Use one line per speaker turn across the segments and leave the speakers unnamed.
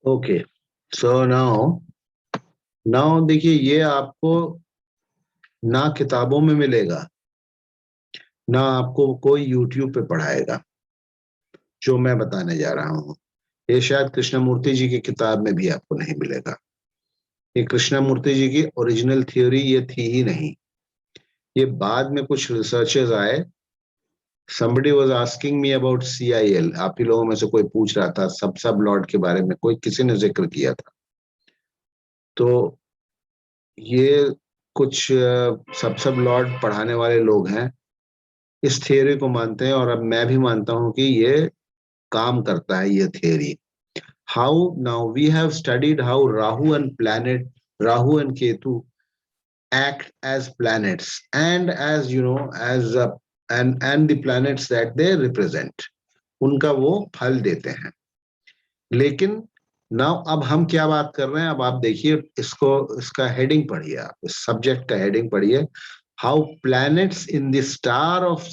Okay, so now now देखिए, ये आपको ना किताबों में मिलेगा, ना आपको कोई यूट्यूब पे पढ़ाएगा जो मैं बताने जा रहा हूँ। ये शायद कृष्णमूर्ति जी की किताब में भी आपको नहीं मिलेगा। ये कृष्णमूर्ति जी की ओरिजिनल थ्योरी ये थी ही नहीं। ये बाद में कुछ रिसर्चर्स आए। somebody was asking me about CIL, आप ही लोगों में से कोई पूछ रहा था सब लॉर्ड के बारे में, कोई किसी ने जिक्र किया था। तो ये कुछ सब लॉर्ड पढ़ाने वाले लोग हैं, इस थियरी को मानते हैं, और अब मैं भी मानता हूं कि ये काम करता है ये theory. How now we have studied how Rahu and Ketu act as planets and as you know as and the planets that they represent, उनका वो फल देते हैं। लेकिन नाउ अब हम क्या बात कर रहे हैं, अब आप देखिए इसको, इसका हेडिंग पढ़िए, आप इस सब्जेक्ट का हेडिंग पढ़िए, how planets in the star of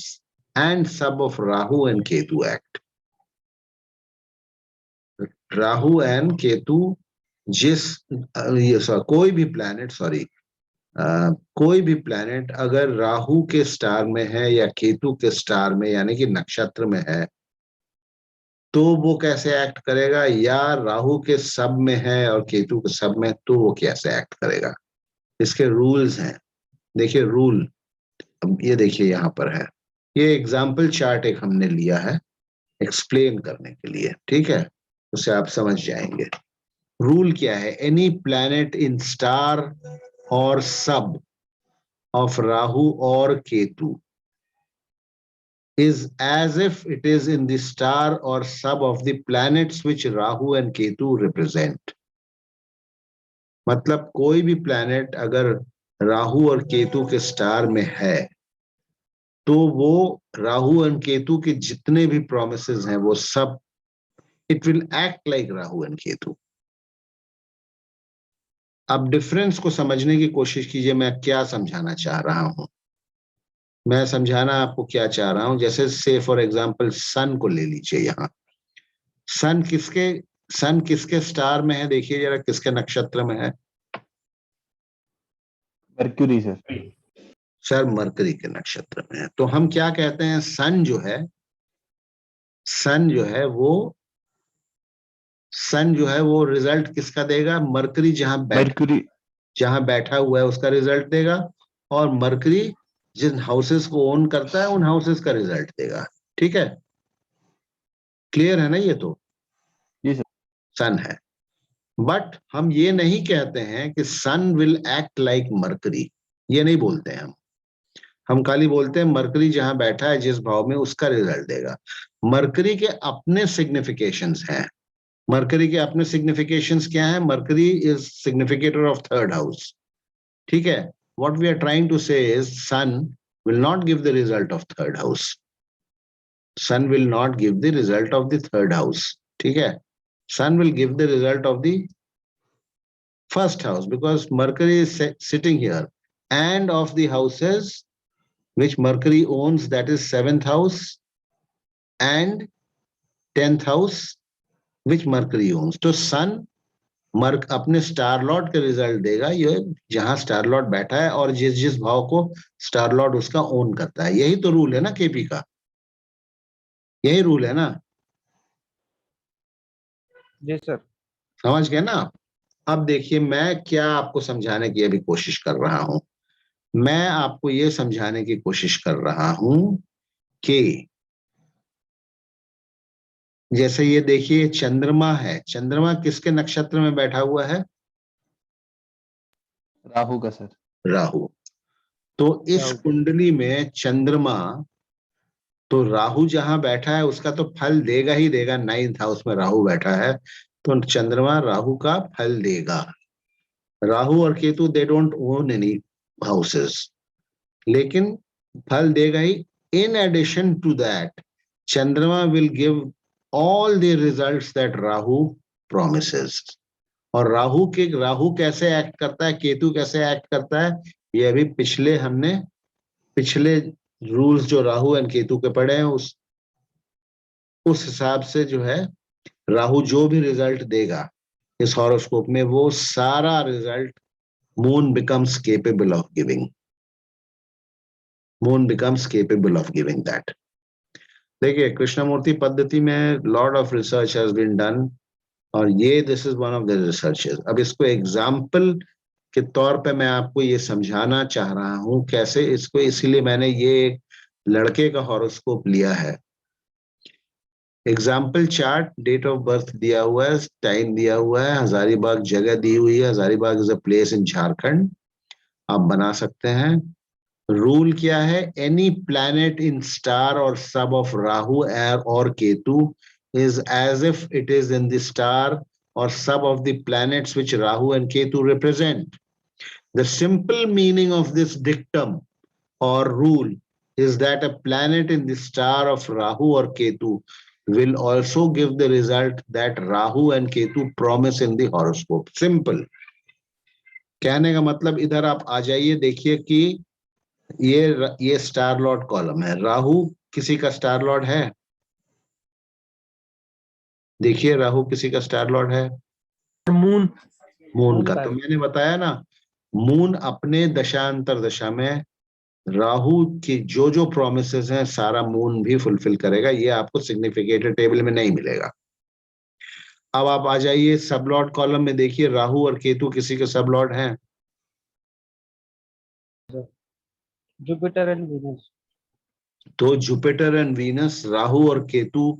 and sub of Rahu and Ketu act. Rahu and Ketu जिस ये कोई भी प्लैनेट, सॉरी कोई भी प्लैनेट अगर राहु के स्टार में है या केतु के स्टार में यानी कि नक्षत्र में है, तो वो कैसे एक्ट करेगा, या राहु के सब में है और केतु के सब में, तो वो कैसे एक्ट करेगा। इसके रूल्स हैं। देखिए रूल, अब ये देखिए यहां पर है, ये एग्जाम्पल चार्ट एक हमने लिया है एक्सप्लेन करने के लिए, ठीक है, उससे आप समझ जाएंगे। रूल क्या है, एनी प्लैनेट इन स्टार और सब of Rahu or Ketu is as if it is in the star or sub of the planets which Rahu and Ketu represent. मतलब कोई भी प्लैनेट अगर राहु और केतु के स्टार में है, तो वो राहु एंड केतु के जितने भी प्रोमिसेस हैं वो सब, it will act like Rahu and Ketu. अब डिफरेंस को समझने की कोशिश कीजिए, मैं क्या समझाना चाह रहा हूं। मैं समझाना आपको क्या चाह रहा हूं, जैसे से फॉर एग्जांपल सन को ले लीजिए। यहाँ सन किसके स्टार में है, देखिए जरा, किसके नक्षत्र में है।
Mercury sir.
सर मरकरी के नक्षत्र में है। तो हम क्या कहते हैं, सन जो है वो रिजल्ट किसका देगा, मरकरी जहां बैठा हुआ है उसका रिजल्ट देगा, और मरकरी जिन हाउसेस को ओन करता है उन हाउसेस का रिजल्ट देगा। ठीक है, क्लियर है ना ये तो।
जी सर।
सन है, बट हम ये नहीं कहते हैं कि सन विल एक्ट लाइक मरकरी, ये नहीं बोलते हैं हम खाली बोलते हैं मरकरी जहां बैठा है जिस भाव में उसका रिजल्ट देगा। मरकरी के अपने सिग्निफिकेशंस हैं। मरकरी के अपने सिग्निफिकेशंस क्या है, Mercury is significator of third house. ठीक है, what we are trying to say is Sun will not give the result of third house. Sun will not give the result of the third house. ठीक है, Sun will give the result of the first house because Mercury is sitting here, and of the houses which Mercury owns, that is 7th house and 10th house which Mercury owns. तो सन अपने star Lord के result देगा ये जहां star Lord बैठा है और जिस जिस भाव को स्टार लॉर्ड उसका ओन करता है। यही तो रूल है ना केपी का, यही रूल है ना।
जी सर।
समझ गए ना आप। अब देखिए मैं क्या आपको समझाने की अभी कोशिश कर रहा हूं। मैं आपको ये समझाने की कोशिश कर रहा हूं कि जैसे ये देखिए चंद्रमा है, चंद्रमा किसके नक्षत्र में बैठा हुआ है,
राहु का सर।
राहु। तो इस कुंडली में चंद्रमा, तो राहु जहां बैठा है उसका तो फल देगा ही देगा। 9th हाउस में राहु बैठा है तो चंद्रमा राहु का फल देगा। राहु और Ketu they don't own any houses, लेकिन फल देगा ही। इन एडिशन टू दैट चंद्रमा will give all the results that Rahu promises। और राहु कैसे एक्ट करता है, केतु कैसे एक्ट करता है, ये अभी पिछले रूल्स जो राहु एंड केतु के पढ़े हैं उस हिसाब से जो है राहु जो भी रिजल्ट देगा इस हॉरोस्कोप में, वो सारा result moon becomes capable of giving, moon becomes capable of giving that. देखिए कृष्णमूर्ति पद्धति में lot of research has been done, और ये this is one of the researches. अब इसको एग्जाम्पल के तौर पे मैं आपको ये समझाना चाह रहा हूं कैसे इसको, इसीलिए मैंने ये लड़के का हॉरोस्कोप लिया है। Example chart, date of birth दिया हुआ है, टाइम दिया हुआ है, हजारीबाग जगह दी हुई है, Hazaribagh is a place in Jharkhand, आप बना सकते हैं। रूल क्या है, एनी प्लैनेट इन स्टार और सब ऑफ राहु और Ketu is as if it is in the star or sub of the planets which Rahu and Ketu represent. The simple meaning of this dictum or rule is that a planet in the star of Rahu or Ketu will also give the result that Rahu and Ketu promise in the horoscope. Simple. कहने का मतलब, इधर आप आ जाइए, देखिए कि ये star Lord column है, राहु किसी का स्टार लॉर्ड है, देखिए राहु किसी का स्टार लॉर्ड है,
मून
मून का। तो मैंने बताया ना, मून अपने दशांतर दशा में राहु की जो जो प्रोमिसेस हैं सारा मून भी फुलफिल करेगा, ये आपको सिग्निफिकेटर टेबल में नहीं मिलेगा। अब आप आ जाइए सब लॉर्ड कॉलम में, देखिए राहु और केतु किसी के सब लॉर्ड हैं,
जुपिटर एंड वीनस।
तो जुपिटर एंड वीनस, राहु और केतु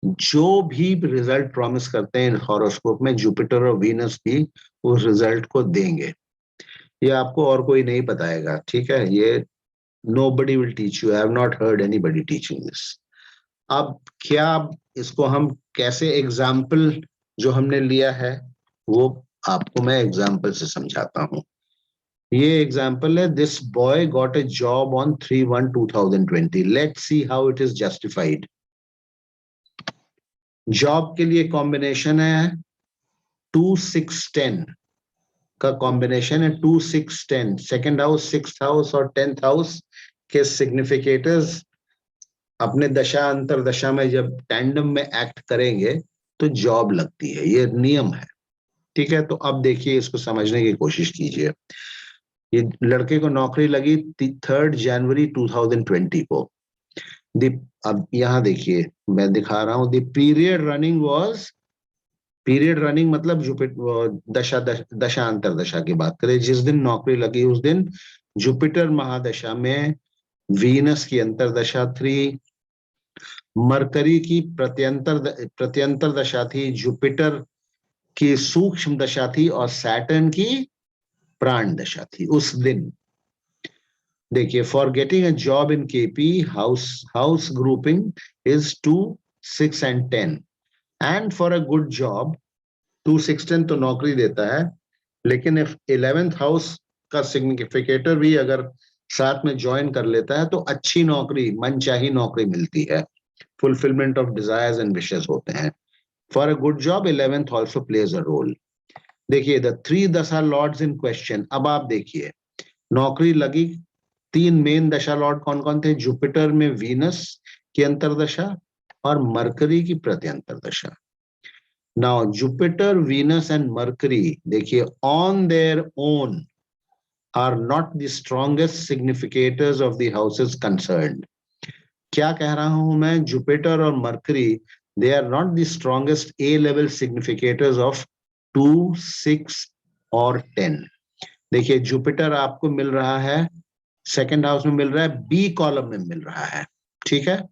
जो भी रिजल्ट प्रॉमिस करते हैं हॉरोस्कोप में, जुपिटर और वीनस भी उस रिजल्ट को देंगे। ये आपको और कोई नहीं बताएगा, ठीक है, ये nobody will teach you. I have not heard anybody teaching this. अब क्या इसको हम कैसे, एग्जाम्पल जो हमने लिया है वो आपको मैं एग्जाम्पल से समझाता हूं। ये एग्जाम्पल है, this boy got a job on 3/1/2020, let's see how it is justified. Job के लिए कॉम्बिनेशन है 2 6 10 का कॉम्बिनेशन है, 2 6 10, सेकेंड हाउस, सिक्स्थ हाउस और 10th हाउस के सिग्निफिकेटर्स अपने दशा अंतर दशा में जब टैंडम में एक्ट करेंगे तो जॉब लगती है, ये नियम है, ठीक है। तो अब देखिए इसको समझने की कोशिश कीजिए। ये लड़के को नौकरी लगी 3 जनवरी 2020 को। अब यहां देखिए मैं दिखा रहा हूं, the period running was, period running मतलब दशा अंतर दशा की बात करें, जिस दिन नौकरी लगी उस दिन जुपिटर महादशा में वीनस की अंतरदशा थी, मरकरी की प्रत्यंतर दशा थी, जुपिटर की सूक्ष्म दशा थी और सैटर्न की प्राण दशा थी उस दिन। देखिए, for getting a job in KP house grouping is 2 6 and 10, and for a good job 2 6 10 तो नौकरी देता है, लेकिन इफ 11th हाउस का सिग्निफिकेटर भी अगर साथ में ज्वाइन कर लेता है तो अच्छी नौकरी, मनचाही नौकरी मिलती है, fulfillment of desires and wishes होते हैं। For a good job 11th also plays a role. देखिए the 3 दशा लॉर्ड्स इन क्वेश्चन, अब आप देखिए नौकरी लगी, 3 मेन दशा लॉर्ड कौन कौन थे, जुपिटर में वीनस की अंतरदशा और मरकरी की pratyantar dasha. Now Jupiter, Venus and Mercury देखिए on their own are not the strongest significators of the houses concerned. क्या कह रहा हूं मैं, जुपिटर और Mercury they are not the strongest a level significators of 2 6 और 10। देखिए जुपिटर आपको मिल रहा है सेकेंड हाउस में, मिल रहा है बी कॉलम में मिल रहा है, ठीक है,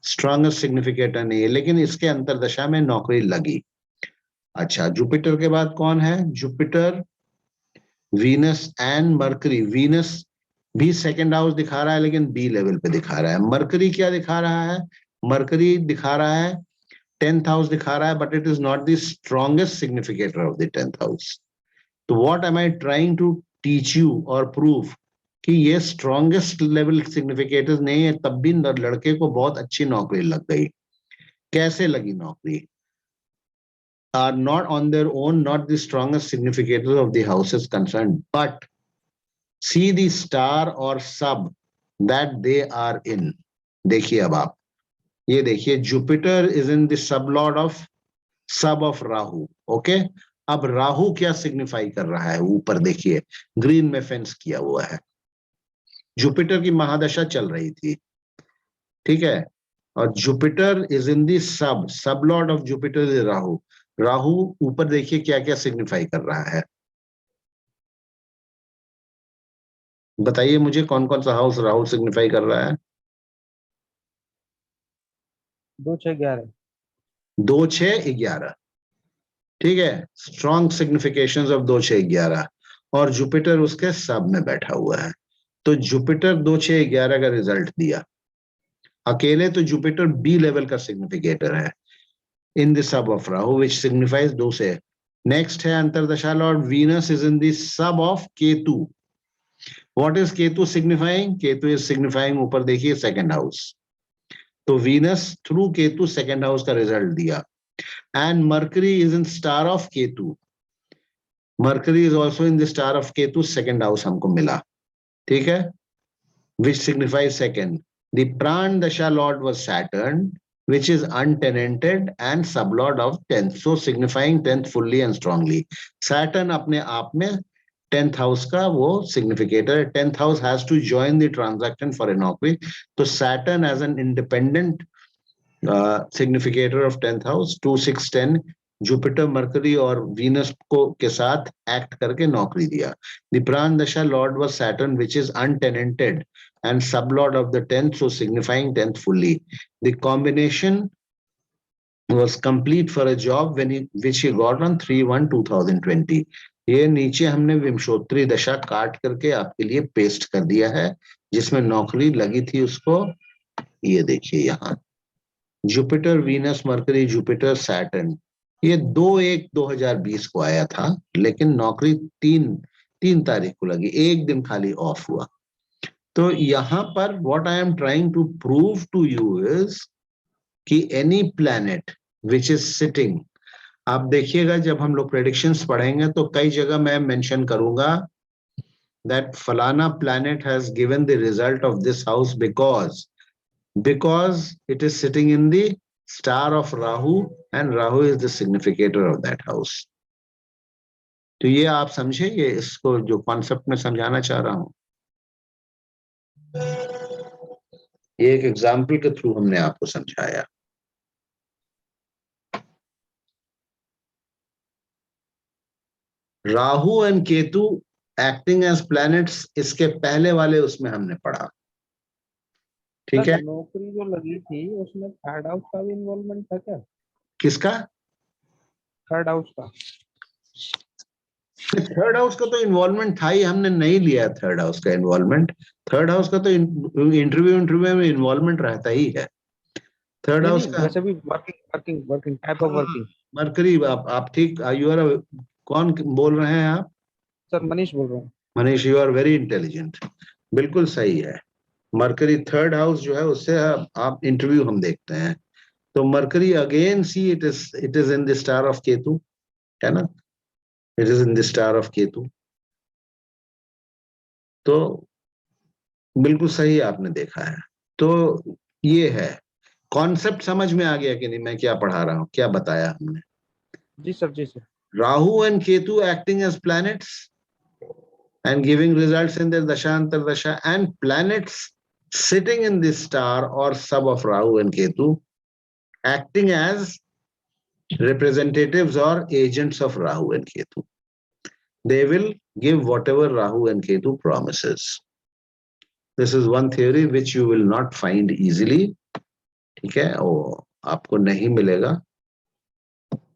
स्ट्रॉन्गेस्ट सिग्निफिकेटर नहीं है, लेकिन इसके अंतरदशा में नौकरी लगी। अच्छा, जुपिटर के बाद कौन है, Jupiter, Venus and mercury. Venus भी सेकेंड हाउस दिखा रहा है लेकिन बी लेवल पे दिखा रहा है। मरकरी क्या दिखा रहा है, मरकरी दिखा रहा है 10th हाउस दिखा रहा है, but it is not the strongest significator of the 10th house. तो what am I trying to teach you और प्रूव कि ये स्ट्रॉन्गेस्ट लेवल सिग्निफिकेटर्स नहीं है, तब भी लड़के को बहुत अच्छी नौकरी लग गई। कैसे लगी नौकरी, are not on their own not the strongest significators of the houses concerned, but see the star or sub that they are in। देखिए अब आप ये देखिए, जुपिटर इज इन द सब लॉर्ड ऑफ सब ऑफ राहु, ओके, अब राहु क्या signify कर रहा है, ऊपर देखिए ग्रीन में फेंस किया हुआ है, जुपिटर की महादशा चल रही थी, ठीक है, और जुपिटर इज इन दी सब Lord of Jupiter is Rahu. Rahu ऊपर देखिए क्या क्या सिग्निफाई कर रहा है, बताइए मुझे कौन कौन सा हाउस राहु सिग्निफाई कर रहा है।
2 6 11
2 6 11, ठीक है, स्ट्रॉन्ग सिग्निफिकेशंस ऑफ 2 6 11, और जुपिटर उसके सब में बैठा हुआ है। तो जुपिटर 2 6 11 का रिजल्ट दिया, अकेले तो जुपिटर बी लेवल का सिग्निफिकेटर है in the sub of Rahu which signifies 2 से। नेक्स्ट है antardasha lord Venus is in the sub of Ketu. What is Ketu signifying? Ketu is signifying, ऊपर देखिए सेकंड हाउस, तो Venus through Ketu second house का रिजल्ट दिया। And Mercury is in star of Ketu, Mercury is also in the star of Ketu, second house हमको मिला, ठीक है, which signifies second. The Pran Dasha Lord was Saturn, which is untenanted and sublord of 10th, so signifying 10th fully and strongly. Saturn अपने आप में 10th house का वो significator है, 10th house has to join the transaction for a नौकरी, तो Saturn as an independent significator of 10th house 2 6 10 Jupiter mercury और Venus को के साथ एक्ट करके नौकरी दिया। The prana dasha lord was Saturn which is untenanted and sublord of the 10th, so signifying 10th fully. The combination was complete for a job which he got on 3/1/2020. ये नीचे हमने विमशोत्तरी दशा काट करके आपके लिए पेस्ट कर दिया है, जिसमें नौकरी लगी थी उसको, ये देखिए यहाँ Jupiter Venus mercury Jupiter Saturn, ये 2/1/2020 को आया था, लेकिन नौकरी 3 तारीख को लगी, एक दिन खाली ऑफ हुआ। तो यहां पर what I am trying to prove to you is कि any planet which is sitting, आप देखिएगा जब हम लोग प्रेडिक्शंस पढ़ेंगे तो कई जगह मैं मेंशन करूंगा दैट फलाना planet has given the result of this house because it is sitting in the star of Rahu and Rahu is the significator of that house. तो ये आप समझे, ये इसको जो कॉन्सेप्ट में समझाना चाह रहा हूं, ये एक एग्जाम्पल के थ्रू हमने आपको समझाया। Rahu and Ketu acting as planets, इसके पहले वाले उसमें हमने पढ़ा, ठीक है।
नौकरी जो लगी थी उसमें थर्ड हाउस का भी इन्वॉल्वमेंट था क्या?
किसका?
थर्ड हाउस का।
थर्ड हाउस का तो इन्वॉल्वमेंट था ही, हमने नहीं लिया थर्ड हाउस का इन्वॉल्वमेंट। थर्ड हाउस का तो इंटरव्यू में इन्वॉल्वमेंट रहता ही है। थर्ड हाउस का
वैसे भी working type of working.
Mercury, आप ठीक, यू आर, कौन बोल रहे हैं आप?
सर मनीष बोल रहा हूँ।
Manish, you are very intelligent, बिल्कुल सही है। मरकरी थर्ड हाउस जो है उससे आप इंटरव्यू हम देखते हैं, तो mercury again see it is in the star of Ketu, है ना, it is in the star of Ketu, तो बिल्कुल सही आपने देखा है। तो ये है कॉन्सेप्ट, समझ में आ गया कि नहीं मैं क्या पढ़ा रहा हूं, क्या बताया हमने?
जी सर, जी sir.
Rahu and Ketu acting as planets and giving results in their dasha antardasha, and planets sitting in this star or sub of Rahu and Ketu acting as representatives or agents of Rahu and Ketu. They will give whatever Rahu and Ketu promises. This is one theory which you will not find easily, ठीक है, और आपको नहीं मिलेगा।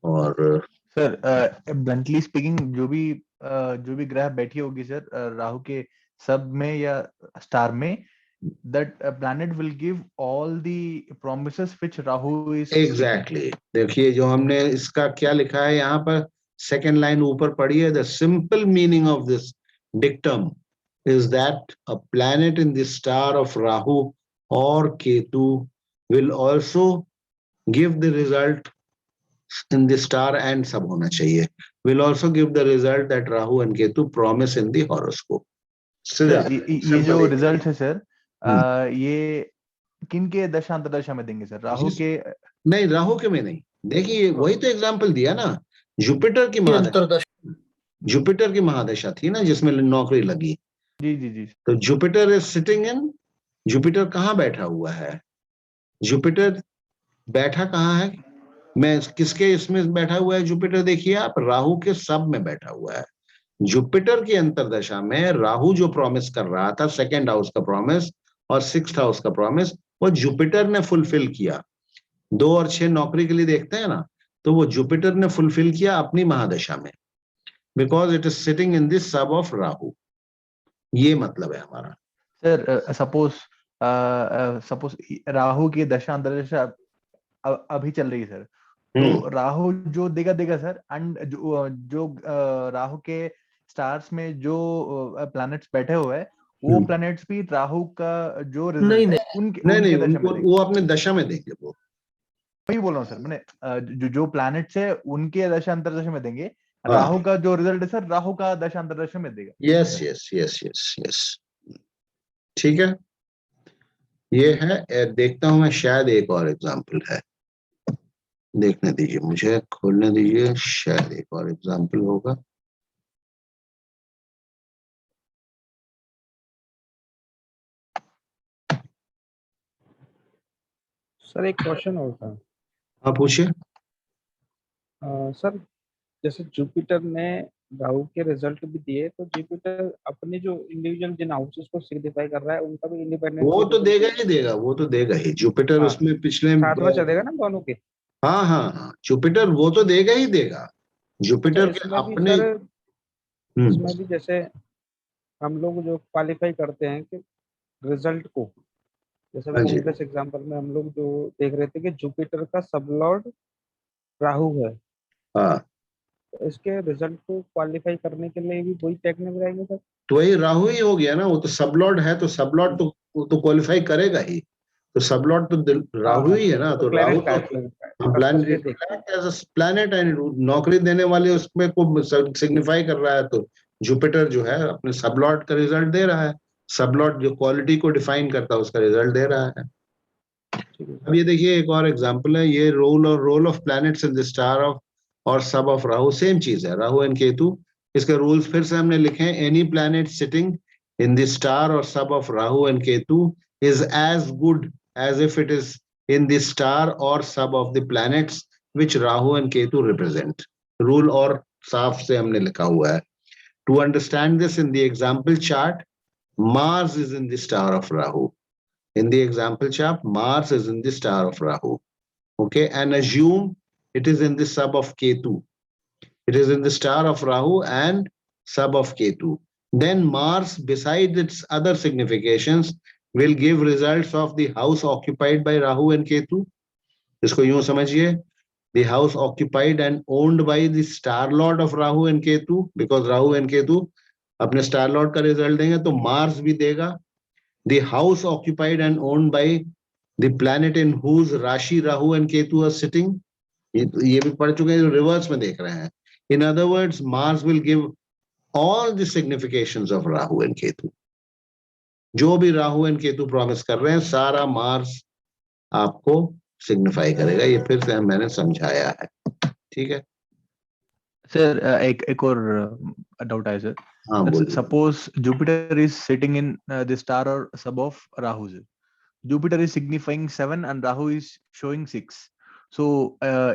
और
sir bluntly speaking, जो भी ग्रह बैठी होगी सर राहु के सब में या स्टार में, that planet will give all the promises which Rahu is
exactly देखिए जो हमने इसका क्या लिखा है यहाँ पर, सेकेंड लाइन ऊपर पढ़िए, the simple meaning of this dictum is that a planet in the star of Rahu or Ketu will also give the result in the star and सब होना चाहिए, will also give the result that Rahu and Ketu promise in the horoscope.
ये जो result है sir, ये किन के दशा अंतरदशा में देंगे सर? राहु के?
नहीं, राहु के में नहीं, देखिए वही तो एग्जाम्पल दिया ना, जुपिटर की
अंतर्दशा
जुपिटर की महादशा थी ना जिसमें नौकरी लगी।
जी जी जी
तो Jupiter is sitting in, Jupiter कहाँ बैठा हुआ है? जुपिटर बैठा कहाँ है? मैं किसके इसमें बैठा हुआ है जुपिटर? देखिए आप, राहु के सब में बैठा हुआ है। जुपिटर की अंतर्दशा में राहु जो प्रॉमिस कर रहा था, सेकंड हाउस का प्रॉमिस और सिक्स्थ हाउस का प्रॉमिस, वो जुपिटर ने फुलफिल किया। 2 और 6 नौकरी के लिए देखते हैं ना, तो वो जुपिटर ने फुलफिल किया अपनी महादशा में, because it is sitting in this सब ऑफ राहु। ये मतलब है हमारा।
सर। सपोज राहु की दशा अंतर्दशा अभी चल रही है सर, तो राहु जो देगा देगा सर। एंड जो राहु के स्टार्स में जो प्लैनेट्स बैठे हुए हैं, वो प्लैनेट्स भी राहु का जो रिजल्ट है उनके
नहीं,
उनके दशा में
उनको वो अपने दशा में देंगे। वो
वही बोल रहा हूँ सर, मैंने जो प्लैनेट्स है उनके दशा अंतर्दशा में देंगे। राहु का जो रिजल्ट है सर, राहु का दशा अंतर्दशा में देगा।
Yes yes yes yes yes, ठीक है। ये है, देखता हूं मैं, शायद एक और एग्जांपल है, देखने दीजिए, मुझे खोलने दीजिए, शायद एक और एग्जांपल होगा।
सर एक क्वेश्चन और था।
आप पूछिए।
सर जैसे जुपिटर ने राहु के रिजल्ट भी दिए, तो जुपिटर अपने जो इंडिविजुअल जिन हाउसेस को सिग्निफाई कर रहा है उनका भी इंडिपेंडेंट
वो तो देगा ही देगा, वो तो देगा ही। जुपिटर
हाँ,
उसमें पिछले
साथ में चलेगा ना दोनों के।
हाँ हाँ हाँ, जुपिटर वो तो देगा ही देगा।
अच्छा,
जुपिटर के
इसमें भी
अपने
सर, इसमें भी जैसे हम लोग जो क्वालिफाई करते हैं कि रिजल्ट को, जैसे
हाँ जी,
प्रीवियस एग्जांपल में हम लोग जो देख रहे थे कि जुपिटर का सबलॉर्ड राहु है,
हाँ,
तो इसके रिजल्ट को क्वालिफाई करने के लिए भी वही टेक्निक रहेंगे सर।
तो वही राहु ही हो गया ना, वो तो सबलॉर्ड है, तो सबलॉर्ड तो वो तो क्वालिफाई करेगा ही। तो सबलॉर्ड तो
हाँ
राहु
हाँ,
ही है ना,
वो तो
तो राहु
प्लेनेट का
तो
है, प्लेनेट का है, पर्पस ये
प्लैनेट
देखते हैं।
एज अ प्लैनेट एंड नौकरी देने वाले उसमें को सिग्निफाई कर रहा है। तो जुपिटर जो है अपने सबलॉर्ड का रिजल्ट दे रहा है। सबलॉर्ड जो क्वालिटी को डिफाइन करता है उसका रिजल्ट दे रहा है।
ठीक है
अब ये देखिए एक और एग्जांपल है, ये role of planets in the star of और सब ऑफ राहु, सेम चीज है, राहु एंड केतु। इसके रूल्स फिर से हमने लिखे हैं। Any planet sitting in the star और sub of Rahu and Ketu is as good as if it is in the star और sub of the planets which Rahu and Ketu represent. Rule और साफ से हमने लिखा हुआ है। To understand this, in the example chart, Mars is in the star of Rahu. In the example chart, Mars is in the star of Rahu. Okay, and assume it is in the sub of Ketu. It is in the star of Rahu and sub of Ketu. Then Mars, besides its other significations, will give results of the house occupied by Rahu and Ketu. इसको यूं समझिए, the house occupied and owned by the star lord of Rahu and Ketu, because Rahu and Ketu अपने star lord का result देंगे, तो Mars भी देगा। The house occupied and owned by the planet in whose Rashi Rahu and Ketu are sitting, ये भी पढ़ चुके हैं, जो रिवर्स में देख रहे हैं। In other words, Mars will give all the significations of Rahu and Ketu. जो भी राहु एंड केतु प्रॉमिस कर रहे हैं, सारा मार्स आपको सिग्निफाई करेगा। ये फिर से मैंने समझाया है, ठीक है
सर। एक और डाउट है सर।
हाँ बोलिए।
Suppose Jupiter is sitting in the star और sub of Rahu. Jupiter is signifying 7 and Rahu is showing 6. So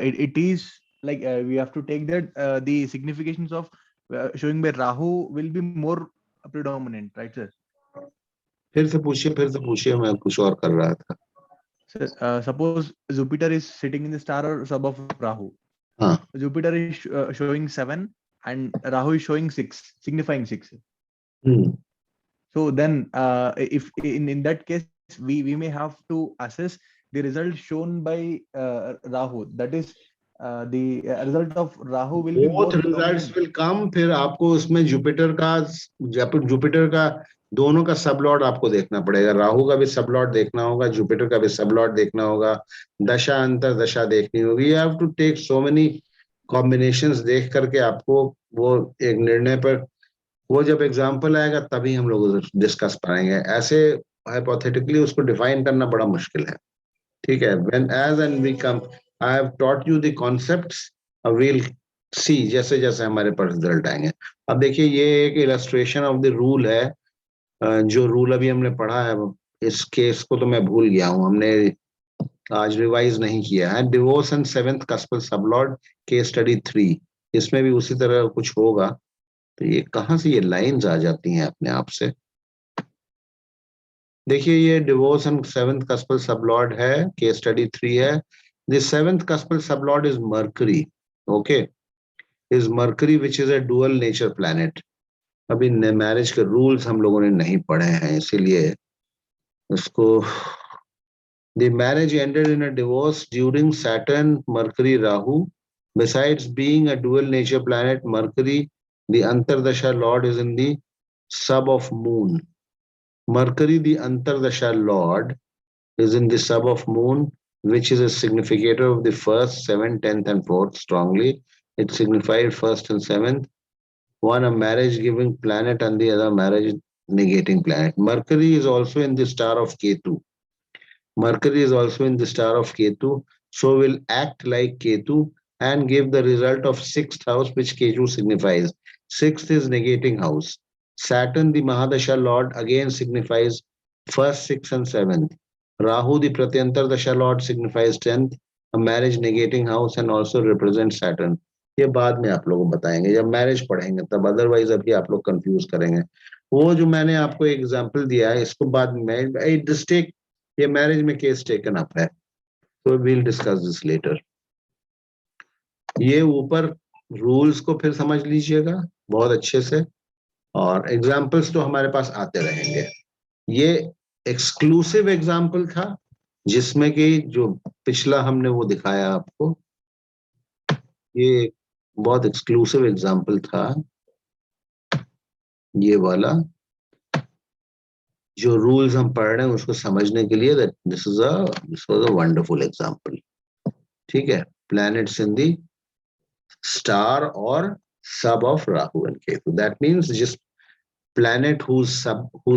it is like we have to take that the significations of showing by Rahu will be more predominant, right, sir?
फिर से पूछिए, मैं कुछ और कर रहा था।
Sir, suppose Jupiter is sitting in the star or sub of Rahu.
हाँ,
Jupiter is showing 7 and Rahu is showing 6, signifying 6. So then if in that case we may have to assess the result shown by Rahu, that is the result of Rahu will be more
both results
predominant.
Will come. फिर आपको उसमें Jupiter का दोनों का सब Lord आपको देखना पड़ेगा। राहु का भी सब लॉर्ड देखना होगा, जुपिटर का भी सब लॉर्ड देखना होगा, दशा अंतर दशा देखनी होगी। You have to take so many combinations, देख करके आपको वो एक निर्णय पर, वो जब एग्जाम्पल आएगा तभी हम लोग डिस्कस पाएंगे। ऐसे हाइपोथेटिकली उसको डिफाइन करना बड़ा मुश्किल है, ठीक है। When as and we come, I have taught you the concepts, we'll see, जैसे जैसे हमारे पास रिजल्ट आएंगे। अब देखिए ये एक इलस्ट्रेशन ऑफ द रूल है, जो रूल अभी हमने पढ़ा है। इस केस को तो मैं भूल गया हूँ, हमने आज रिवाइज नहीं किया है। Divorce and seventh कस्पल sublord, case study 3, इसमें भी उसी तरह कुछ होगा। तो ये कहाँ से ये लाइंस आ जाती हैं अपने आप से? देखिए ये डिवोर्स एंड सेवेंथ कस्पल सबलॉर्ड है, केस स्टडी 3 है। The seventh कस्पल sublord is mercury, okay, is mercury which is a dual nature planet. अभी मैरिज के रूल्स हम लोगों ने नहीं पढ़े हैं, इसीलिए उसको। The marriage ended in a divorce during Saturn Mercury Rahu. Besides being a dual nature planet, Mercury, the Antardasha Lord, is in the sub of Moon. Mercury, the Antardasha Lord, is in the sub of Moon, which is a significator of the first, 7th, 10th, and 4th strongly. It signified first and seventh. One a marriage giving planet and the other marriage negating planet. Mercury is also in the star of Ketu. Mercury is also in the star of Ketu, so will act like Ketu and give the result of sixth house, which Ketu signifies. Sixth is negating house. Saturn, the Mahadasha Lord, again signifies first, sixth, and seventh. Rahu, the Pratyantar Dasha Lord, signifies 10th, a marriage negating house, and also represents Saturn. ये बाद में आप लोगों को बताएंगे जब marriage पढ़ेंगे तब, अदरवाइज अभी आप लोग कंफ्यूज करेंगे। वो जो मैंने आपको एग्जांपल दिया है इसको बाद में डिस्टेक, ये मैरिज में केस टेकन अप है, तो वील डिस्कस दिस लेटर। ये ऊपर रूल्स को फिर समझ लीजिएगा बहुत अच्छे से, और एग्जाम्पल्स तो हमारे पास आते रहेंगे। ये एक्सक्लूसिव एग्जाम्पल था जिसमें कि जो पिछला हमने वो दिखाया आपको, ये बहुत एक्सक्लूसिव एग्जाम्पल था ये वाला। जो रूल्स हम पढ़ रहे हैं उसको समझने के लिए this was a wonderful example. ठीक है, प्लैनेट्स इन दी स्टार और sub of Rahu and Ketu. That means just planet whose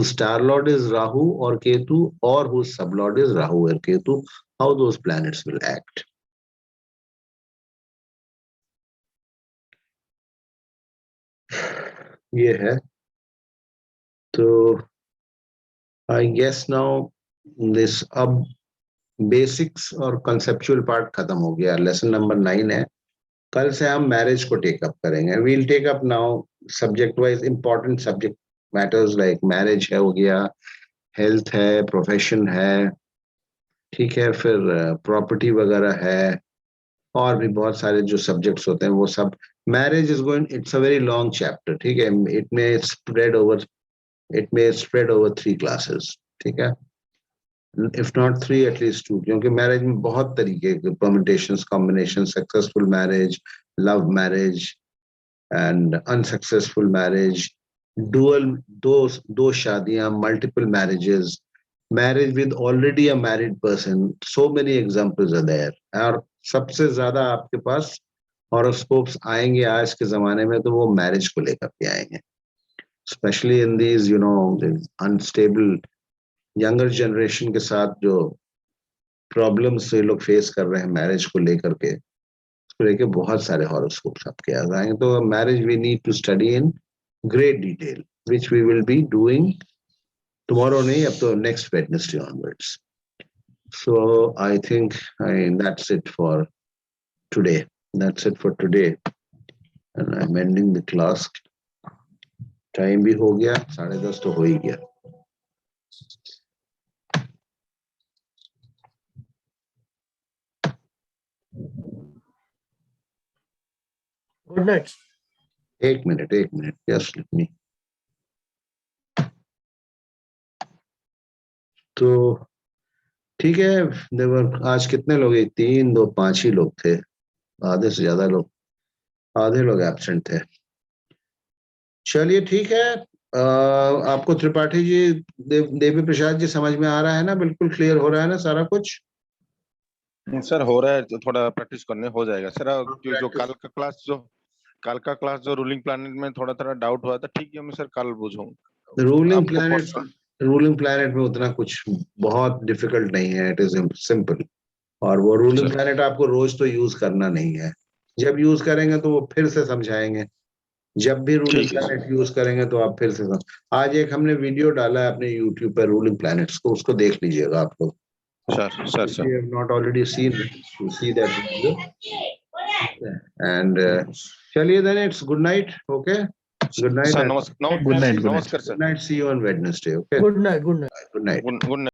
star lord is Rahu or Ketu, or whose sub lord is Rahu or Ketu, how those planets will act. ये है तो I guess now this अब basics और conceptual part खत्म हो गया, lesson number 9 है। कल से हम मैरिज को टेकअप करेंगे। We'll take up now subject wise important subject matters like marriage है हो गया, हेल्थ है, प्रोफेशन है, ठीक है, फिर प्रॉपर्टी वगैरह है, और भी बहुत सारे जो सब्जेक्ट्स होते हैं वो सब। Marriage is going, it's a very long chapter, ठीक है, it may spread over 3 classes, ठीक है, इफ नॉट 3 एटलीस्ट 2, क्योंकि मैरिज में बहुत तरीके के permutations, combination, successful marriage, love marriage and unsuccessful marriage, dual, दो शादियां, multiple marriages, marriage with already a married person, so many examples are there. और सबसे ज्यादा आपके पास हॉरोस्कोप्स आएंगे आज के जमाने में तो वो मैरिज को लेकर के आएंगे, specially in these unstable younger generation के साथ जो प्रॉब्लम्स ये लोग फेस कर रहे हैं मैरिज को लेकर के, उसको लेके बहुत सारे हॉरोस्कोप्स आपके आ जाएंगे। तो marriage we need to study in great detail, which we will be doing tomorrow, नहीं अब तो next Wednesday onwards. So I think that's it for today. That's it for today. And I'm ending the class. Time भी हो गया, 10:30 तो हो ही गया।
Good night.
एक मिनट, just let me. तो ठीक है, देवर आज कितने लोग, 3, 2, 5 ही लोग थे, आधे से ज्यादा लोग, आधे लोग एब्सेंट थे। चलिए ठीक है, आपको त्रिपाठी जी, देवी प्रसाद जी समझ में आ रहा है ना, बिल्कुल क्लियर हो रहा है ना सारा कुछ?
सर हो रहा है, तो थोड़ा प्रैक्टिस करने हो जाएगा सर। जो कल का क्लास जो रूलिंग प्लैनेट में थोड़ा डाउट हुआ था, ठीक है मैं सर कल बुझूंगा।
रूलिंग प्लैनेट में उतना कुछ बहुत डिफिकल्ट नहीं है, इट इज सिंपल। और वो रूलिंग प्लैनेट आपको रोज तो यूज करना नहीं है, जब यूज करेंगे तो वो फिर से समझाएंगे, जब भी रूलिंग
ठीक है।
प्लैनेट यूज करेंगे तो आप फिर से आज एक हमने वीडियो डाला है अपने यूट्यूब पे रूलिंग प्लैनेट्स को, उसको देख लीजिएगा आप लोग।
Sir
If you have not already seen it, you see that video. And चलिए then it's good night, okay? Good night.
Sir
and-
नमस्कार
Good night, good night.
नमस्कार
Good
sir
night. See you on Wednesday, okay?
Good night. Good night.
Good night.
Good